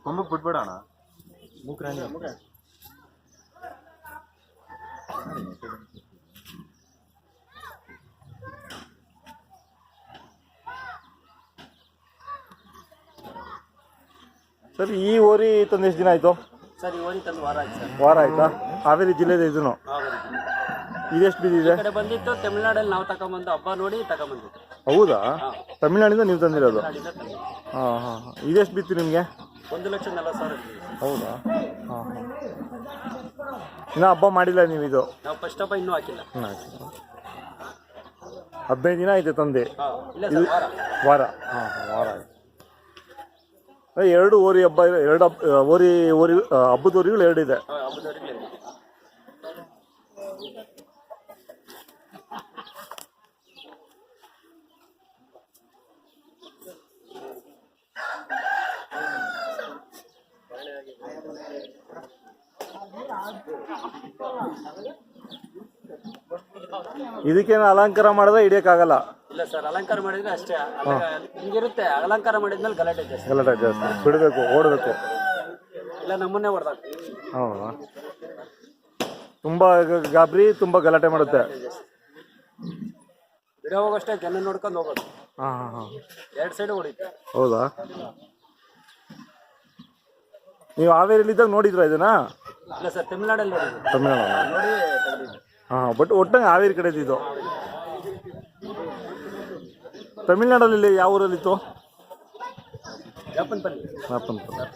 ಕೊಂಬಕ್ಕೆ ಬಿಟ್ಬೇಡ ಅಣ್ಣ ಮೂಕ್ರಾಂಗಿ ಸರ್ ಈ ಓರಿ ತಂದು ಎಷ್ಟು ದಿನ ಆಯಿತು ಸರ್ ಈ ಓರಿ ತಂದು ವಾರ ಆಯ್ತು ಸರ್. ವಾರ ಆಯ್ತಾ? ಹಾವೇರಿ ಜಿಲ್ಲೆದ ಇದನ್ನು ಇದೆಷ್ಟು ಬಿದ್ದಿದೆ? ಈ ಕಡೆ ಬಂದಿತ್ತು ತಮಿಳ್ನಾಡಲ್ಲಿ ನಾವು ತಗೊಂಬಂದು ಹಬ್ಬ ನೋಡಿ ತಗೊಂಬಂದಿತ್ತು. ಹೌದಾ? ತಮಿಳ್ನಾಡಿಂದ ನೀವು ತಂದಿರೋದು? ತಮಿಳ್ನಾಡಿಂದ ತಂದಿದ್ದು. ಹಾಂ ಹಾಂ ಹಾಂ. ಇದೆಷ್ಟು ಬಿತ್ತು ನಿಮಗೆ? 1,40,000. ಹೌದಾ? ಹಾಂ ಹಾಂ. ಇನ್ನೂ ಹಬ್ಬ ಮಾಡಿಲ್ಲ ನೀವು ಇದು? ನಾವು ಫಸ್ಟ್ ಹಬ್ಬ ಇನ್ನೂ ಹಾಕಿಲ್ಲ. 15 ದಿನ ಆಯ್ತು ತಂದೆ? ಇಲ್ಲ ಸರ್ ವಾರ. ವಾರ. ಹಾಂ ಹಾಂ ವಾರ ಆಯ್ತು. ಎರಡು ಓರಿ ಹಬ್ಬ, ಎರಡು ಓರಿ ಹಬ್ಬದ ಓರಿಗಳು ಎರಡಿದೆ. ಹಬ್ಬದವರೆಗೆ ಇದಕ್ಕೇನು ಅಲಂಕಾರ ಮಾಡಿದ್ರೆ ಹಿಡಿಯೋಕ್ಕಾಗಲ್ಲ? ಇಲ್ಲ ಸರ್, ಅಲಂಕಾರ ಮಾಡಿದ್ರೆ ಅಷ್ಟೇ. ಹಿಂಗಿರುತ್ತೆ, ಅಲಂಕಾರ ಮಾಡಿದ್ಮೇಲೆ ಗಲಾಟೆ ಜಾಸ್ತಿ. ಗಲಾಟೆ ಜಾಸ್ತಿ, ಬಿಡಬೇಕು, ಓಡಬೇಕು. ಇಲ್ಲ ನಮ್ಮನ್ನೇ ಹೊಡೆದಾಗ. ಹೌದಾ? ತುಂಬ ಗಾಬರಿ, ತುಂಬ ಗಲಾಟೆ ಮಾಡುತ್ತೆ. ಬಿಡೋ ಹೋಗೋಷ್ಟೇ, ಜನ ನೋಡ್ಕೊಂಡು ಹೋಗೋದು. ಹಾಂ ಹಾಂ ಹಾಂ. ಎರಡು ಸೈಡು ಹೊಡಿತು. ಹೌದಾ? ನೀವು ಹಾವೇರಿಲಿದ್ದಾಗ ನೋಡಿದ್ರಾ ಇದನ್ನ? ಇಲ್ಲ ಸರ್, ತಮಿಳ್ನಾಡಲ್ಲಿ ನೋಡಿದ್ದು. ತಮಿಳ್ನಾಡು ನೋಡಿ ತೆಗೆದಿದ್ದು. ಹಾಂ, ಬಟ್ ಒಟ್ಟಂಗೆ ಹಾವೇರಿ ಕಡೆದಿದ್ದು. ತಮಿಳ್ನಾಡಲ್ಲಿ ಯಾವ ಊರಲ್ಲಿತ್ತು? ಯಾಪನ್ಪಲ್ಲಿ. ಹಾಪನ್ಪಲ್ಲಿ.